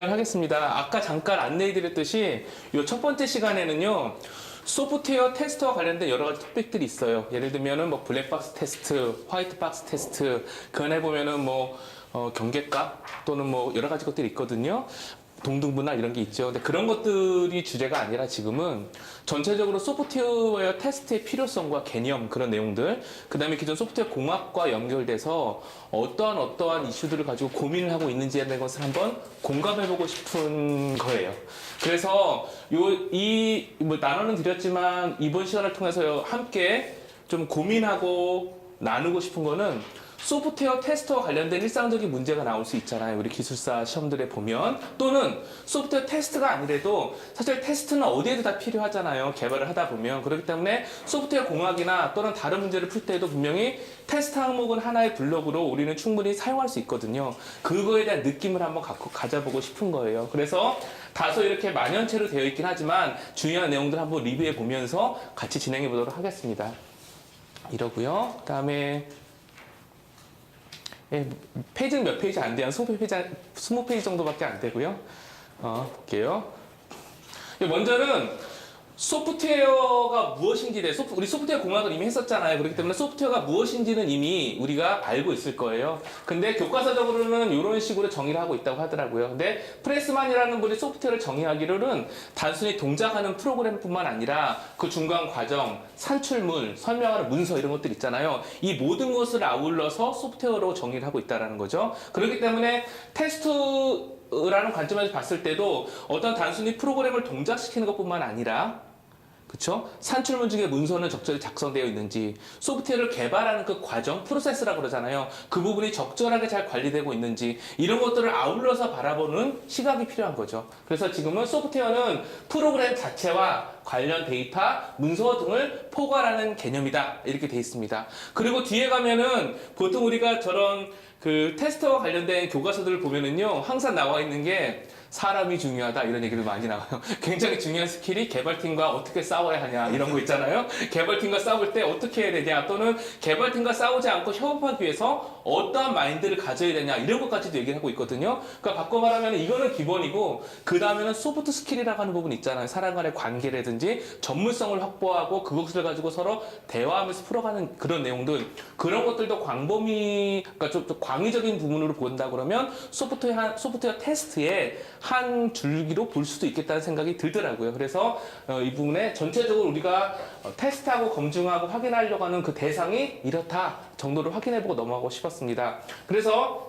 하겠습니다. 아까 잠깐 안내해드렸듯이 이 첫 번째 시간에는요, 소프트웨어 테스트와 관련된 여러 가지 토픽들이 있어요. 예를 들면은 뭐 블랙박스 테스트, 화이트박스 테스트, 그 안에 보면은 뭐 경계값 또는 뭐 여러 가지 것들이 있거든요. 동등분할 이런 게 있죠. 근데 그런 것들이 주제가 아니라 지금은 전체적으로 소프트웨어 테스트의 필요성과 개념, 그런 내용들, 그 다음에 기존 소프트웨어 공학과 연결돼서 어떠한 이슈들을 가지고 고민을 하고 있는지에 대한 것을 한번 공감해보고 싶은 거예요. 그래서 나눠는 드렸지만 이번 시간을 통해서 함께 좀 고민하고 나누고 싶은 거는 소프트웨어 테스트와 관련된 일상적인 문제가 나올 수 있잖아요. 우리 기술사 시험들에 보면. 또는 소프트웨어 테스트가 아니래도 사실 테스트는 어디에도 다 필요하잖아요. 개발을 하다 보면. 그렇기 때문에 소프트웨어 공학이나 또는 다른 문제를 풀 때도 분명히 테스트 항목은 하나의 블록으로 우리는 충분히 사용할 수 있거든요. 그거에 대한 느낌을 한번 가져보고 싶은 거예요. 그래서 다소 이렇게 만연체로 되어 있긴 하지만 중요한 내용들 한번 리뷰해 보면서 같이 진행해 보도록 하겠습니다. 이러고요. 그 다음에 페이지는 몇 페이지 안 돼요. 20페이지 정도밖에 안 되고요. 볼게요. 먼저는 소프트웨어가 무엇인지 우리 소프트웨어 공학을 이미 했었잖아요. 그렇기 때문에 소프트웨어가 무엇인지는 이미 우리가 알고 있을 거예요. 근데 교과서적으로는 이런 식으로 정의를 하고 있다고 하더라고요. 근데 프레스만이라는 분이 소프트웨어를 정의하기로는 단순히 동작하는 프로그램뿐만 아니라 그 중간 과정, 산출물, 설명하는 문서 이런 것들 있잖아요. 이 모든 것을 아울러서 소프트웨어로 정의를 하고 있다는 거죠. 그렇기 때문에 테스트라는 관점에서 봤을 때도 어떤 단순히 프로그램을 동작시키는 것뿐만 아니라 그쵸? 산출문 중에 문서는 적절히 작성되어 있는지, 소프트웨어를 개발하는 그 과정, 프로세스라고 그러잖아요. 그 부분이 적절하게 잘 관리되고 있는지, 이런 것들을 아울러서 바라보는 시각이 필요한 거죠. 그래서 지금은 소프트웨어는 프로그램 자체와 관련 데이터, 문서 등을 포괄하는 개념이다. 이렇게 돼 있습니다. 그리고 뒤에 가면은 보통 우리가 저런 그 테스트와 관련된 교과서들을 보면은요, 항상 나와 있는 게 사람이 중요하다 이런 얘기를 많이 나와요. 굉장히 중요한 스킬이 개발팀과 어떻게 싸워야 하냐 이런 거 있잖아요. 개발팀과 싸울 때 어떻게 해야 되냐, 또는 개발팀과 싸우지 않고 협업하기 위해서 어떠한 마인드를 가져야 되냐 이런 것까지도 얘기를 하고 있거든요. 그러니까 바꿔 말하면 이거는 기본이고, 그 다음에는 소프트 스킬이라고 하는 부분 있잖아요. 사람 간의 관계라든지 전문성을 확보하고 그것을 가지고 서로 대화하면서 풀어가는 그런 내용들, 그런 것들도 그러니까 좀 광의적인 부분으로 본다 그러면 소프트웨어 테스트의 한 줄기로 볼 수도 있겠다는 생각이 들더라고요. 그래서 이 부분에 전체적으로 우리가 테스트하고 검증하고 확인하려고 하는 그 대상이 이렇다 정도를 확인해보고 넘어가고 싶었습니다. 그래서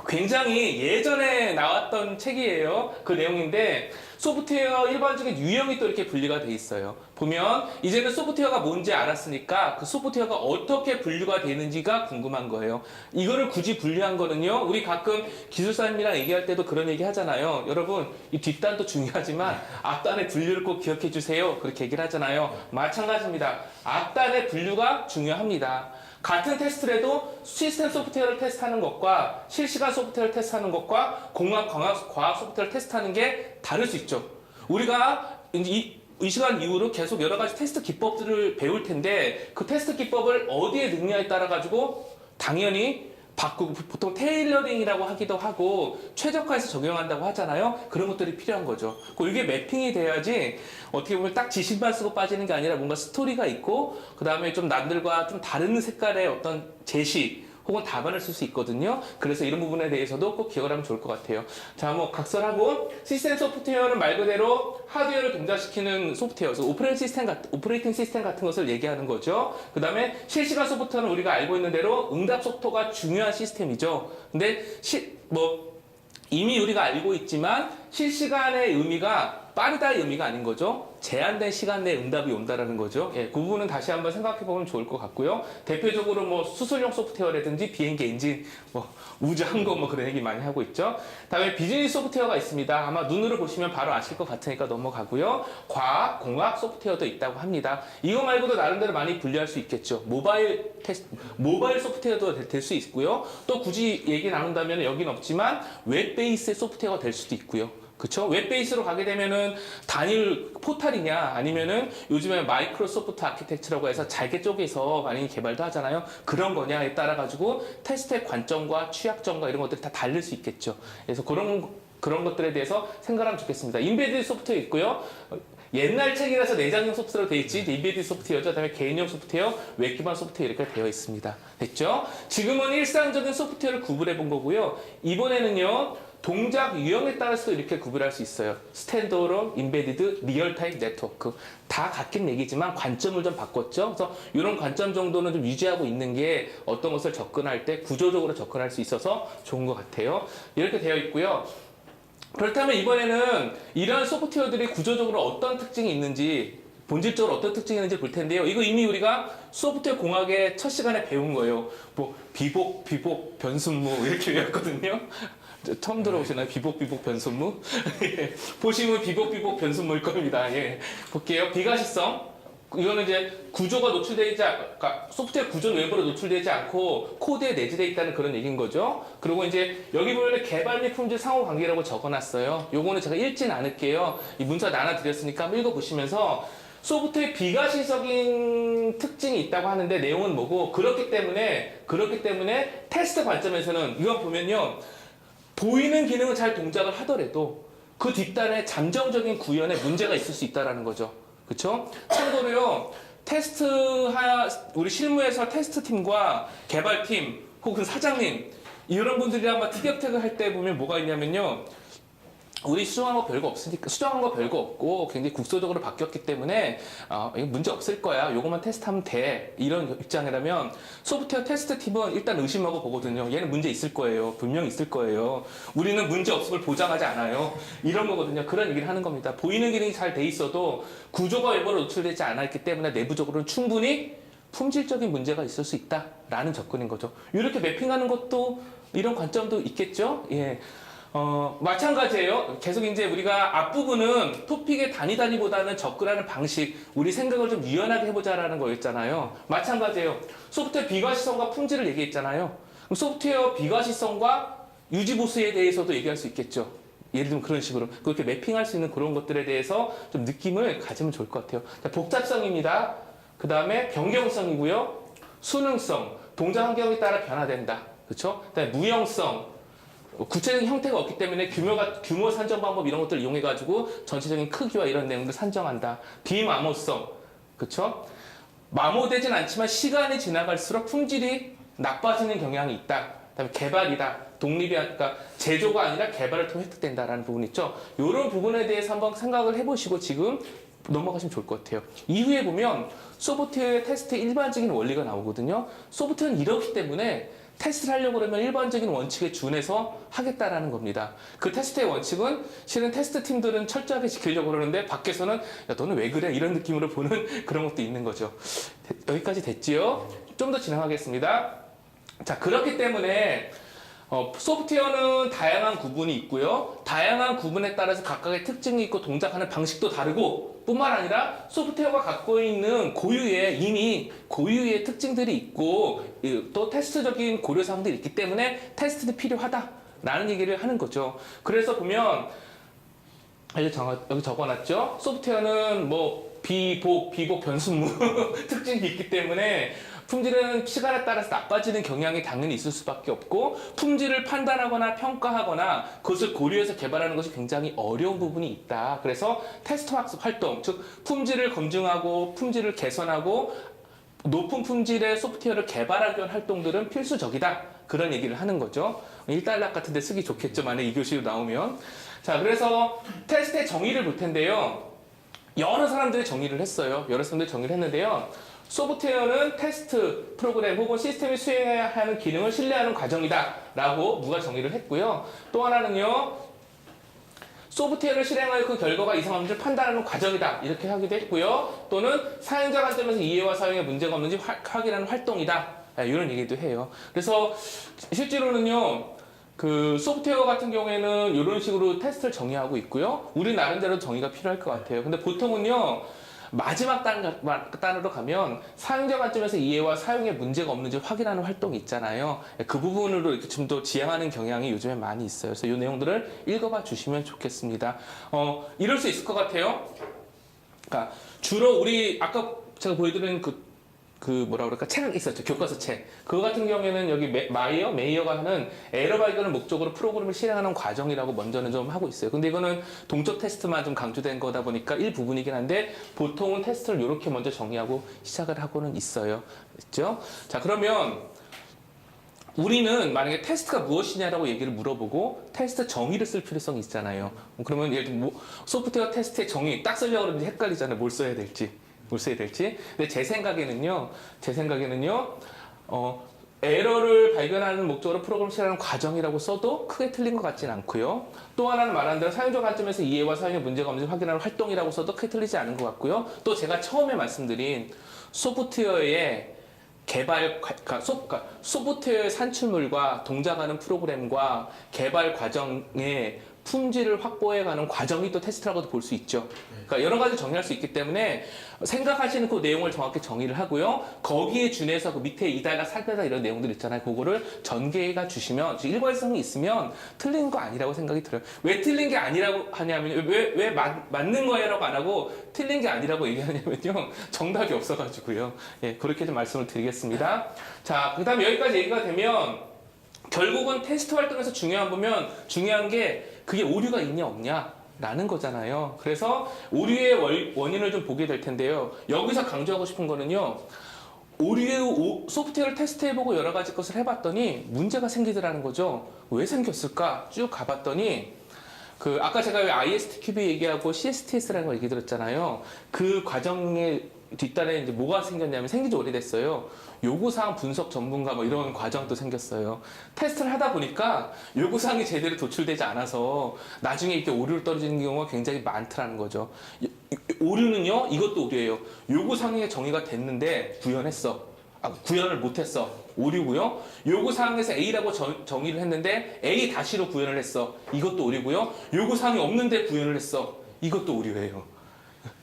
굉장히 예전에 나왔던 책이에요. 그 내용인데 소프트웨어 일반적인 유형이 또 이렇게 분리가 돼 있어요. 보면 이제는 소프트웨어가 뭔지 알았으니까 그 소프트웨어가 어떻게 분류가 되는지가 궁금한 거예요. 이거를 굳이 분류한 거는요, 우리 가끔 기술사님이랑 얘기할 때도 그런 얘기 하잖아요. 여러분, 이 뒷단도 중요하지만 앞단의 분류를 꼭 기억해 주세요. 그렇게 얘기를 하잖아요. 마찬가지입니다. 앞단의 분류가 중요합니다. 같은 테스트라도 시스템 소프트웨어를 테스트하는 것과 실시간 소프트웨어를 테스트하는 것과 과학 소프트웨어를 테스트하는 게 다를 수 있죠. 우리가 이 시간 이후로 계속 여러 가지 테스트 기법들을 배울 텐데 그 테스트 기법을 어디에 넣느냐에 따라 가지고 당연히 바꾸고, 보통 테일러링이라고 하기도 하고 최적화해서 적용한다고 하잖아요. 그런 것들이 필요한 거죠. 이게 매핑이 돼야지 어떻게 보면 딱 지식만 쓰고 빠지는 게 아니라 뭔가 스토리가 있고, 그 다음에 좀 남들과 좀 다른 색깔의 어떤 제시 혹은 답안을 쓸 수 있거든요. 그래서 이런 부분에 대해서도 꼭 기억을 하면 좋을 것 같아요. 자, 각설하고, 시스템 소프트웨어는 말 그대로 하드웨어를 동작시키는 소프트웨어, 그래서 오퍼레이팅 시스템 같은 것을 얘기하는 거죠. 그 다음에 실시간 소프트웨어는 우리가 알고 있는 대로 응답 속도가 중요한 시스템이죠. 근데 이미 우리가 알고 있지만 실시간의 의미가 빠르다의 의미가 아닌 거죠. 제한된 시간 내에 응답이 온다라는 거죠. 그 부분은 다시 한번 생각해 보면 좋을 것 같고요. 대표적으로 수술용 소프트웨어라든지 비행기 엔진, 우주 항공 그런 얘기 많이 하고 있죠. 다음에 비즈니스 소프트웨어가 있습니다. 아마 눈으로 보시면 바로 아실 것 같으니까 넘어가고요. 과학, 공학 소프트웨어도 있다고 합니다. 이거 말고도 나름대로 많이 분류할 수 있겠죠. 모바일 소프트웨어도 될 수 있고요. 또 굳이 얘기 나눈다면 여기는 없지만 웹 베이스의 소프트웨어가 될 수도 있고요. 그쵸? 웹 베이스로 가게 되면은 단일 포탈이냐, 아니면은 요즘에 마이크로소프트 아키텍처라고 해서 잘게 쪼개서 많이 개발도 하잖아요. 그런 거냐에 따라 가지고 테스트의 관점과 취약점과 이런 것들이 다 다를 수 있겠죠. 그래서 그런 그런 것들에 대해서 생각하면 좋겠습니다. 인베디드 소프트웨어 있고요. 옛날 책이라서 내장형 소프트웨어로 되어 있지 인베디드 소프트웨어죠. 그다음에 개인용 소프트웨어, 웹 기반 소프트웨어 이렇게 되어 있습니다. 됐죠? 지금은 일상적인 소프트웨어를 구분해 본 거고요. 이번에는요. 동작 유형에 따라서 이렇게 구분할 수 있어요. 스탠드얼론, 인베디드, 리얼타임 네트워크. 다 같긴 얘기지만 관점을 좀 바꿨죠. 그래서 이런 관점 정도는 좀 유지하고 있는 게 어떤 것을 접근할 때 구조적으로 접근할 수 있어서 좋은 것 같아요. 이렇게 되어 있고요. 그렇다면 이번에는 이러한 소프트웨어들이 구조적으로 어떤 특징이 있는지 본질적으로 어떤 특징이 있는지 볼 텐데요. 이거 이미 우리가 소프트웨어 공학의 첫 시간에 배운 거예요. 뭐 비복, 변순무 이렇게 외웠거든요. 처음 들어보시나요? 비복, 변순무? 보시면 비복, 변순무일 겁니다. 예. 볼게요. 비가시성. 이거는 이제 구조가 노출되지 그러니까 소프트웨어 구조는 외부로 노출되지 않고 코드에 내재되어 있다는 그런 얘기인 거죠. 그리고 이제 여기 보면 개발 및 품질 상호 관계라고 적어놨어요. 요거는 제가 읽진 않을게요. 이 문서 나눠드렸으니까 한번 읽어보시면서 소프트웨어 비가시적인 특징이 있다고 하는데 내용은 뭐고 그렇기 때문에 테스트 관점에서는 이거 보면요. 보이는 기능은 잘 동작을 하더라도 그 뒷단에 잠정적인 구현에 문제가 있을 수 있다는 거죠. 그렇죠? 참고로요. 우리 실무에서 테스트팀과 개발팀 혹은 사장님 이런 분들이랑 막 티격태격 할 때 보면 뭐가 있냐면요. 우리 수정한 거 별거 없으니까 수정한 거 별거 없고 굉장히 국소적으로 바뀌었기 때문에 이거 문제 없을 거야. 요것만 테스트하면 돼. 이런 입장이라면 소프트웨어 테스트 팀은 일단 의심하고 보거든요. 얘는 문제 있을 거예요. 분명히 있을 거예요. 우리는 문제 없음을 보장하지 않아요. 이런 거거든요. 그런 얘기를 하는 겁니다. 보이는 기능이 잘 돼 있어도 구조가 외부로 노출되지 않았기 때문에 내부적으로는 충분히 품질적인 문제가 있을 수 있다라는 접근인 거죠. 이렇게 매핑하는 것도 이런 관점도 있겠죠. 예. 마찬가지예요. 계속 이제 우리가 앞부분은 토픽의 단위보다는 접근하는 방식, 우리 생각을 좀 유연하게 해보자라는 거였잖아요. 마찬가지예요. 소프트웨어 비과시성과 품질을 얘기했잖아요. 그럼 소프트웨어 비과시성과 유지보수에 대해서도 얘기할 수 있겠죠. 예를 들면 그런 식으로 그렇게 매핑할 수 있는 그런 것들에 대해서 좀 느낌을 가지면 좋을 것 같아요. 자, 복잡성입니다. 그 다음에 변경성이고요. 수능성, 동작 환경에 따라 변화된다. 그렇죠? 그다음에 무형성. 구체적인 형태가 없기 때문에 규모 산정 방법 이런 것들을 이용해가지고 전체적인 크기와 이런 내용들을 산정한다. 비마모성, 그렇죠? 마모되진 않지만 시간이 지나갈수록 품질이 나빠지는 경향이 있다. 그다음에 개발이다. 그러니까 제조가 아니라 개발을 통해 획득된다라는 부분 있죠. 이런 부분에 대해서 한번 생각을 해보시고 지금 넘어가시면 좋을 것 같아요. 이후에 보면 소프트웨어 테스트의 일반적인 원리가 나오거든요. 소프트웨어는 이렇기 때문에 테스트를 하려고 그러면 일반적인 원칙에 준해서 하겠다라는 겁니다. 그 테스트의 원칙은 실은 테스트 팀들은 철저하게 지키려고 그러는데 밖에서는 야 너는 왜 그래? 이런 느낌으로 보는 그런 것도 있는 거죠. 여기까지 됐지요? 좀 더 진행하겠습니다. 자, 그렇기 때문에 소프트웨어는 다양한 구분이 있고요. 다양한 구분에 따라서 각각의 특징이 있고 동작하는 방식도 다르고 뿐만 아니라 소프트웨어가 갖고 있는 이미 고유의 특징들이 있고 또 테스트적인 고려사항들이 있기 때문에 테스트도 필요하다라는 얘기를 하는 거죠. 그래서 보면 여기 적어놨죠. 소프트웨어는 뭐 비복, 변순무 특징이 있기 때문에 품질은 시간에 따라서 나빠지는 경향이 당연히 있을 수밖에 없고 품질을 판단하거나 평가하거나 그것을 고려해서 개발하는 것이 굉장히 어려운 부분이 있다. 그래서 테스트 학습 활동, 즉 품질을 검증하고 품질을 개선하고 높은 품질의 소프트웨어를 개발하기 위한 활동들은 필수적이다. 그런 얘기를 하는 거죠. 1달러 같은 데 쓰기 좋겠죠. 만약 이 교시로 나오면. 자, 그래서 테스트의 정의를 볼 텐데요. 여러 사람들이 정의를 했어요. 소프트웨어는 테스트 프로그램 혹은 시스템이 수행해야 하는 기능을 신뢰하는 과정이다 라고 누가 정의를 했고요. 또 하나는요. 소프트웨어를 실행하여 그 결과가 이상한지를 판단하는 과정이다 이렇게 하기도 했고요. 또는 사용자 관점에서 이해와 사용에 문제가 없는지 확인하는 활동이다 이런 얘기도 해요. 그래서 실제로는요. 그 소프트웨어 같은 경우에는 이런 식으로 테스트를 정의하고 있고요. 우리 나름대로 정의가 필요할 것 같아요. 근데 보통은요. 마지막 단으로 가면 사용자 관점에서 이해와 사용에 문제가 없는지 확인하는 활동이 있잖아요. 그 부분으로 이렇게 좀 더 지향하는 경향이 요즘에 많이 있어요. 그래서 이 내용들을 읽어봐 주시면 좋겠습니다. 이럴 수 있을 것 같아요. 그러니까 주로 우리 아까 제가 보여드린 그 그 뭐라 그럴까 책 있었죠. 교과서 책. 그거 같은 경우에는 여기 메이어가 하는 에러 발견을 목적으로 프로그램을 실행하는 과정이라고 먼저는 좀 하고 있어요. 근데 이거는 동적 테스트만 좀 강조된 거다 보니까 일부분이긴 한데 보통은 테스트를 이렇게 먼저 정의하고 시작을 하고는 있어요. 그렇죠? 자, 그러면 우리는 만약에 테스트가 무엇이냐라고 얘기를 물어보고 테스트 정의를 쓸 필요성이 있잖아요. 그러면 예를 들면 소프트웨어 테스트의 정의 딱 쓰려고 그러면 헷갈리잖아요. 뭘 써야 될지. 근데 제 생각에는요, 에러를 발견하는 목적으로 프로그램을 실행하는 과정이라고 써도 크게 틀린 것 같지는 않고요. 또 하나는 말한 대로 사용자 관점에서 이해와 사용의 문제가 없는지 확인하는 활동이라고 써도 크게 틀리지 않은 것 같고요. 또 제가 처음에 말씀드린 소프트웨어의 소프트웨어의 산출물과 동작하는 프로그램과 개발 과정의 품질을 확보해가는 과정이 또 테스트라고도 볼 수 있죠. 그러니까 여러 가지 정의할 수 있기 때문에 생각하시는 그 내용을 정확히 정의를 하고요. 거기에 준해서 그 밑에 이달락, 살펴다 이런 내용들 있잖아요. 그거를 전개가 주시면 일관성이 있으면 틀린 거 아니라고 생각이 들어요. 왜 틀린 게 아니라고 하냐면 왜 맞는 거예요라고 안 하고 틀린 게 아니라고 얘기하냐면요. 정답이 없어가지고요. 예, 그렇게 좀 말씀을 드리겠습니다. 자, 그다음 여기까지 얘기가 되면 결국은 테스트 활동에서 중요한 게 그게 오류가 있냐 없냐라는 거잖아요. 그래서 오류의 원인을 좀 보게 될 텐데요. 여기서 강조하고 싶은 거는요. 소프트웨어를 테스트해보고 여러 가지 것을 해봤더니 문제가 생기더라는 거죠. 왜 생겼을까? 쭉 가봤더니 아까 제가 왜 ISTQB 얘기하고 CSTS라는 걸 얘기 들었잖아요. 그 과정에 뒷단에 이제 뭐가 생겼냐면 생긴 지 오래됐어요. 요구사항 분석 전문가 뭐 이런 과정도 생겼어요. 테스트를 하다 보니까 요구사항이 제대로 도출되지 않아서 나중에 이렇게 오류를 떨어지는 경우가 굉장히 많더라는 거죠. 오류는요, 이것도 오류예요. 요구사항이 정의가 됐는데 구현을 못했어. 오류고요. 요구사항에서 A라고 정의를 했는데 A 다시로 구현을 했어. 이것도 오류고요. 요구사항이 없는데 구현을 했어. 이것도 오류예요.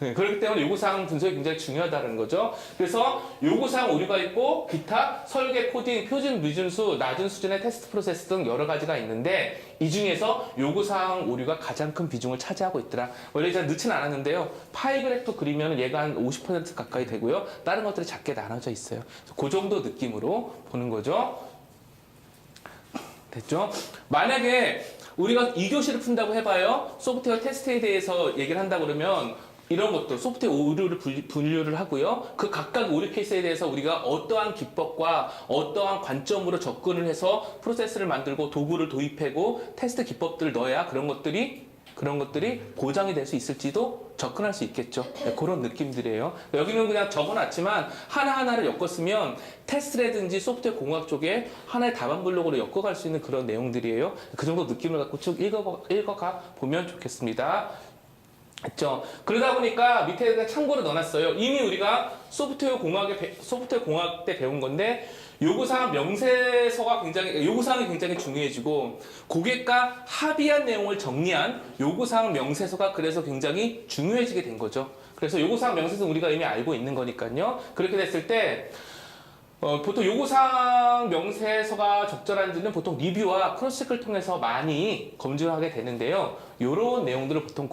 그렇기 때문에 요구사항 분석이 굉장히 중요하다는 거죠. 그래서 요구사항 오류가 있고 기타 설계, 코딩, 표준, 미준수, 낮은 수준의 테스트 프로세스 등 여러 가지가 있는데 이 중에서 요구사항 오류가 가장 큰 비중을 차지하고 있더라. 원래 제가 넣지는 않았는데요. 파이 그래프 그리면 얘가 한 50% 가까이 되고요. 다른 것들이 작게 나눠져 있어요. 그 정도 느낌으로 보는 거죠. 됐죠? 만약에 우리가 2교시를 푼다고 해봐요. 소프트웨어 테스트에 대해서 얘기를 한다 그러면 이런 것도 소프트웨어 오류를 분류를 하고요. 그 각각 오류 케이스에 대해서 우리가 어떠한 기법과 어떠한 관점으로 접근을 해서 프로세스를 만들고 도구를 도입하고 테스트 기법들을 넣어야 그런 것들이 보장이 될 수 있을지도 접근할 수 있겠죠. 네, 그런 느낌들이에요. 여기는 그냥 적어놨지만 하나하나를 엮었으면 테스트라든지 소프트웨어 공학 쪽에 하나의 답안 블록으로 엮어갈 수 있는 그런 내용들이에요. 그 정도 느낌을 갖고 쭉 읽어가 보면 좋겠습니다. 했죠. 그러다 보니까 밑에 참고로 넣어놨어요. 이미 우리가 소프트웨어 공학 때 배운 건데 요구사항 요구사항이 굉장히 중요해지고 고객과 합의한 내용을 정리한 요구사항 명세서가 그래서 굉장히 중요해지게 된 거죠. 그래서 요구사항 명세서는 우리가 이미 알고 있는 거니까요. 그렇게 됐을 때 보통 요구사항 명세서가 적절한지는 보통 리뷰와 크로스체크를 통해서 많이 검증하게 되는데요. 이런 내용들을 보통